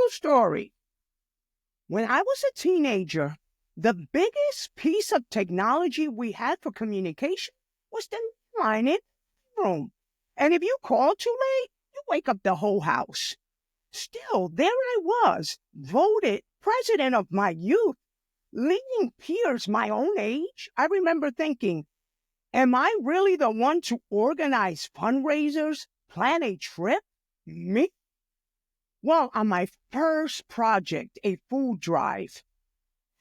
True story. When I was a teenager, the biggest piece of technology we had for communication was the line in the room. And if you called too late, you wake up the whole house. Still, there I was, voted president of my youth, leading peers my own age. I remember thinking, am I really the one to organize fundraisers, plan a trip? Me? Well, on my first project, a food drive,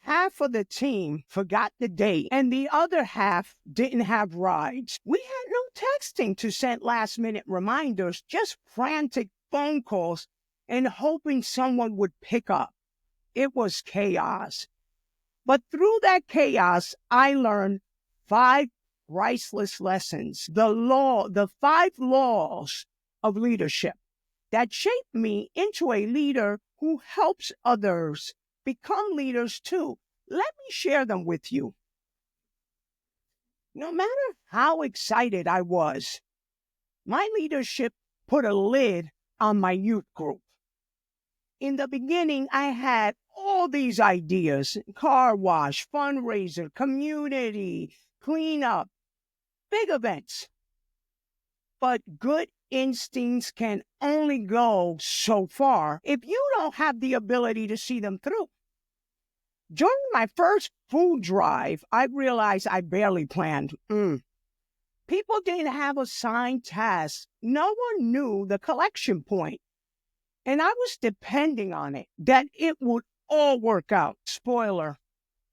half of the team forgot the date and the other half didn't have rides. We had no texting to send last-minute reminders, just frantic phone calls and hoping someone would pick up. It was chaos. But through that chaos, I learned 5 priceless lessons. The 5 laws of leadership that shaped me into a leader who helps others become leaders too. Let me share them with you. No matter how excited I was, my leadership put a lid on my youth group. In the beginning, I had all these ideas: car wash, fundraiser, community, cleanup, big events. But good instincts can only go so far if you don't have the ability to see them through. During my first food drive, I realized I barely planned. People didn't have assigned tasks. No one knew the collection point. And I was depending on it, that it would all work out. Spoiler,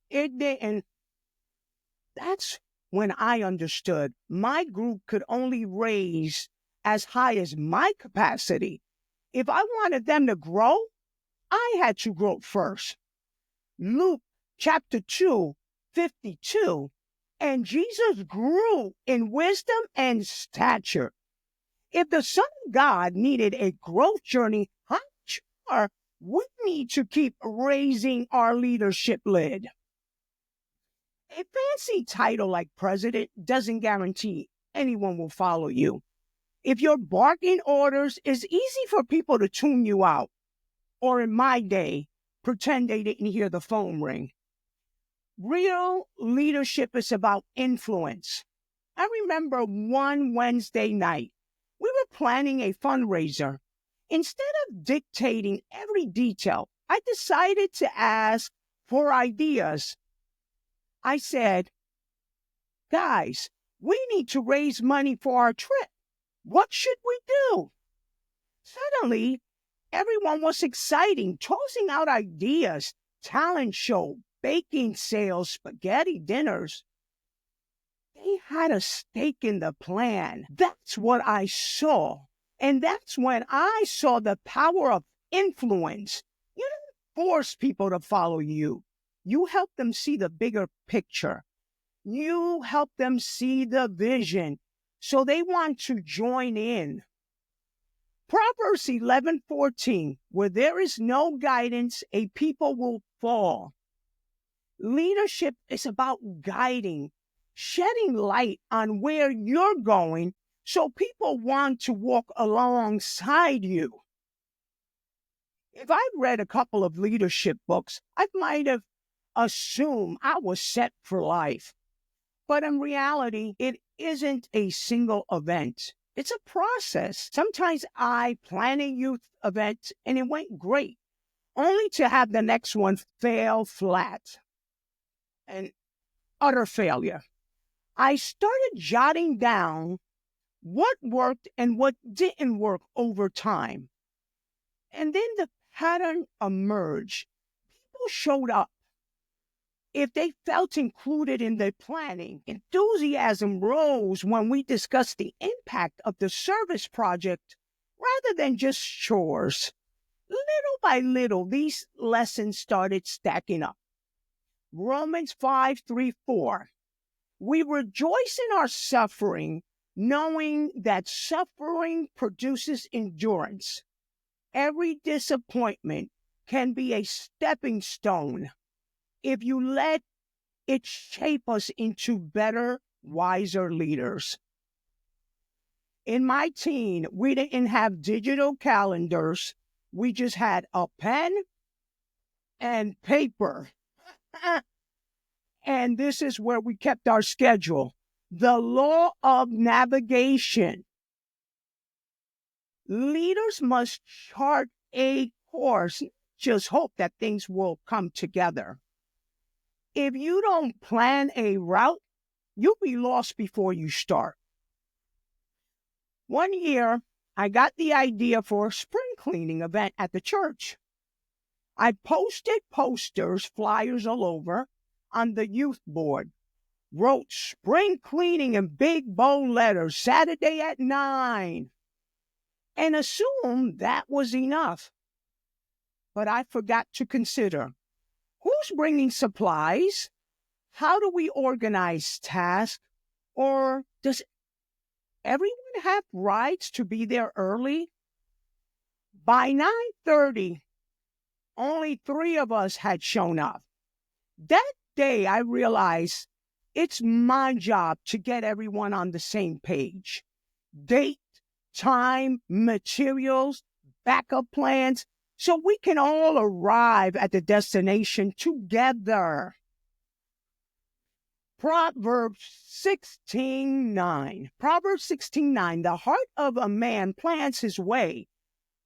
it didn't. That's when I understood my group could only raise as high as my capacity. If I wanted them to grow, I had to grow first. Luke chapter 2, 52, and Jesus grew in wisdom and stature. If the Son of God needed a growth journey, how much more we need to keep raising our leadership lid? A fancy title like president doesn't guarantee anyone will follow you. If your barking orders, it's easy for people to tune you out. Or in my day, pretend they didn't hear the phone ring. Real leadership is about influence. I remember one Wednesday night, we were planning a fundraiser. Instead of dictating every detail, I decided to ask for ideas. I said, guys, we need to raise money for our trip. What should we do? Suddenly, everyone was excited, tossing out ideas: talent show, baking sales, spaghetti dinners. They had a stake in the plan. That's what I saw. And that's when I saw the power of influence. You don't force people to follow you. You help them see the bigger picture. You help them see the vision, so they want to join in. Proverbs 11:14, where there is no guidance, a people will fall. Leadership is about guiding, shedding light on where you're going so people want to walk alongside you. If I'd read a couple of leadership books, I might have assumed I was set for life. But in reality, it isn't a single event. It's a process. Sometimes I plan a youth event and it went great, only to have the next one fail flat. An utter failure. I started jotting down what worked and what didn't work over time. And then the pattern emerged. People showed up. If they felt included in the planning, enthusiasm rose when we discussed the impact of the service project rather than just chores. Little by little, these lessons started stacking up. Romans 5:3-4. We rejoice in our suffering, knowing that suffering produces endurance. Every disappointment can be a stepping stone if you let it shape us into better, wiser leaders. In my teen, we didn't have digital calendars, We just had a pen and paper. And this is where we kept our schedule. The law of navigation. Leaders must chart a course, just hope that things will come together. If you don't plan a route, you'll be lost before you start. One year, I got the idea for a spring cleaning event at the church. I posted posters, flyers all over on the youth board, wrote spring cleaning in big bold letters, Saturday at 9, and assumed that was enough. But I forgot to consider, who's bringing supplies? How do we organize tasks? Or does everyone have rights to be there early? By 9:30, only 3 of us had shown up. That day, I realized it's my job to get everyone on the same page. Date, time, materials, backup plans, so we can all arrive at the destination together. Proverbs 16:9. Proverbs 16:9. The heart of a man plans his way,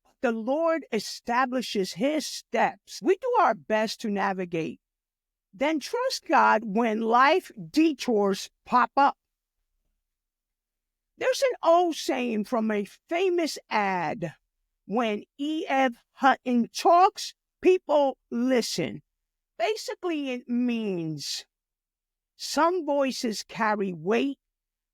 but the Lord establishes his steps. We do our best to navigate. Then trust God when life detours pop up. There's an old saying from a famous ad. When E.F. Hutton talks, people listen. Basically, it means some voices carry weight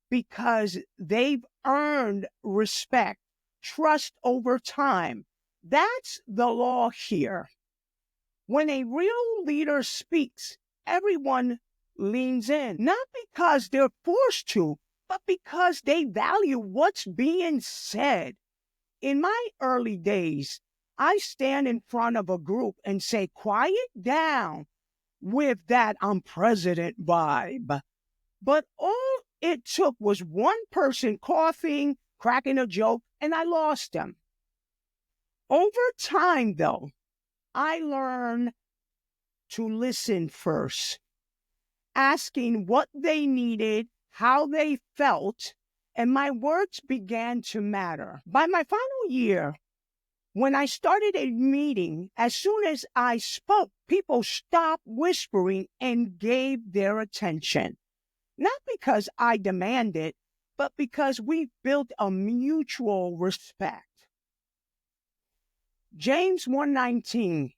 because they've earned respect, trust over time. That's the law here. When a real leader speaks, everyone leans in, not because they're forced to, but because they value what's being said. In my early days, I stand in front of a group and say, quiet down, with that I'm president vibe. But all it took was one person coughing, cracking a joke, and I lost them. Over time, though, I learned to listen first, asking what they needed, how they felt, and my words began to matter. By my final year, when I started a meeting, as soon as I spoke, people stopped whispering and gave their attention. Not because I demanded, but because we built a mutual respect. James 1:19.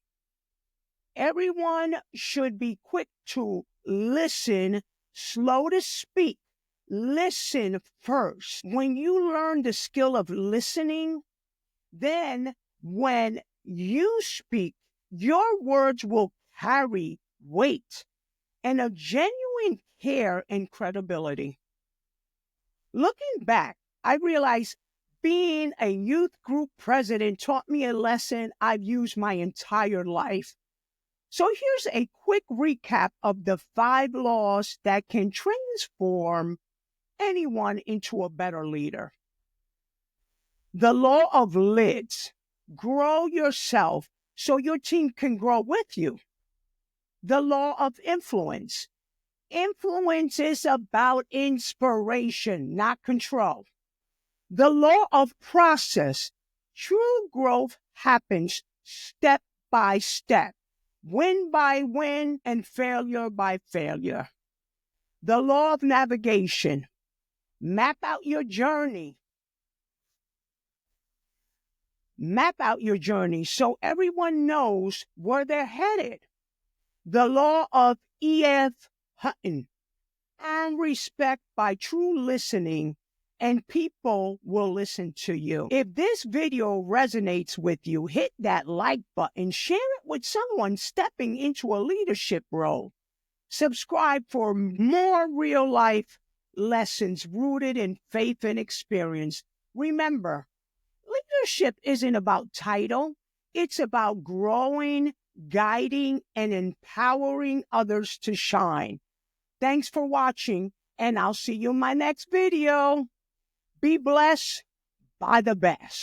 Everyone should be quick to listen, slow to speak. Listen first. When you learn the skill of listening, then when you speak, your words will carry weight and a genuine care and credibility. Looking back, I realized being a youth group president taught me a lesson I've used my entire life. So here's a quick recap of the 5 laws that can transform anyone into a better leader. The law of lids. Grow yourself so your team can grow with you. The law of influence. Influence is about inspiration, not control. The law of process. True growth happens step by step, win by win, and failure by failure. The law of navigation. Map out your journey. Map out your journey so everyone knows where they're headed. The law of E.F. Hutton. Earn respect by true listening, and people will listen to you. If this video resonates with you, hit that like button, share it with someone stepping into a leadership role. Subscribe for more real-life lessons rooted in faith and experience. Remember, leadership isn't about title. It's about growing, guiding, and empowering others to shine. Thanks for watching, and I'll see you in my next video. Be blessed by the best.